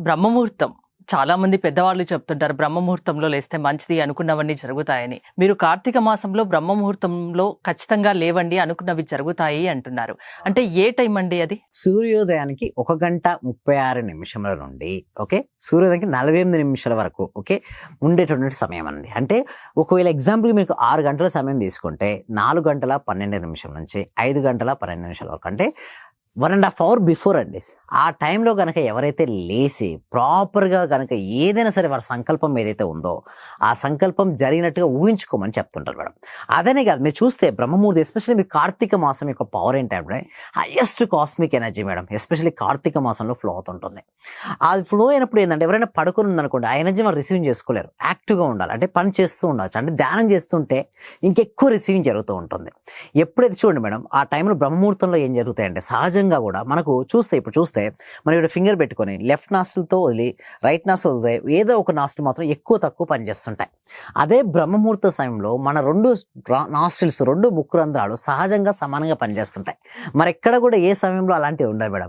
బ్రహ్మముహూర్తం చాలా మంది పెద్దవాళ్ళు చెప్తుంటారు బ్రహ్మముహూర్తంలో లేస్తే మంచిది అనుకున్నవన్నీ జరుగుతాయని. మీరు కార్తీక మాసంలో బ్రహ్మముహూర్తంలో ఖచ్చితంగా లేవండి అనుకున్నవి జరుగుతాయి అంటున్నారు. అంటే ఏ టైం అండి అది? సూర్యోదయానికి 1 గంట 36 నిమిషముల నుండి సూర్యోదయానికి 48 నిమిషాల వరకు ఉండేటటువంటి సమయం అండి. అంటే ఒకవేళ ఎగ్జాంపుల్ మీకు 6 గంటల సమయం తీసుకుంటే 4 గంటల 12 నిమిషం నుంచి 5 గంటల 12 నిమిషాల వరకు, అంటే 1.5 hour బిఫోర్ అండి. ఆ టైంలో కనుక ఎవరైతే లేసి ప్రాపర్గా కనుక ఏదైనా సరే వారి సంకల్పం ఏదైతే ఉందో ఆ సంకల్పం జరిగినట్టుగా ఊహించుకోమని చెప్తుంటారు మేడం. అదనే కాదు, మీరు చూస్తే బ్రహ్మముహూర్తం ఎస్పెషల్లీ మీ కార్తీక మాసం యొక్క పవర్ ఏంటంటే highest cosmic energy madam. Especially Kartika మాసంలో ఫ్లో అవుతుంటుంది. అది ఫ్లో అయినప్పుడు ఏంటంటే ఎవరైనా పడుకుని ఉందనుకోండి, ఆ ఎనర్జీ మనం రిసీవింగ్ చేసుకోలేరు. యాక్టివ్గా ఉండాలి, అంటే పని చేస్తూ ఉండవచ్చు, అంటే ధ్యానం చేస్తుంటే ఇంకెక్కువ రిసీవింగ్ జరుగుతూ ఉంటుంది. ఎప్పుడైతే చూడండి మేడం, ఆ టైంలో బ్రహ్మముహూర్తంలో ఏం జరుగుతాయంటే సహజంగా కూడా మనకు ఇప్పుడు చూస్తే మనం ఇక్కడ ఫింగర్ పెట్టుకొని లెఫ్ట్ నాస్ట్రిల్తో వదిలి రైట్ నాస్ట్రిల్ వదిలే ఏదో ఒక నాస్ట్రిల్ మాత్రం ఎక్కువ తక్కువ పనిచేస్తుంటాయి. అదే బ్రహ్మముహూర్త సమయంలో మన రెండు ముక్కు రంధ్రాలు సహజంగా సమానంగా పనిచేస్తుంటాయి. మరి ఎక్కడ కూడా ఏ సమయంలో అలాంటివి ఉండవు మేడం.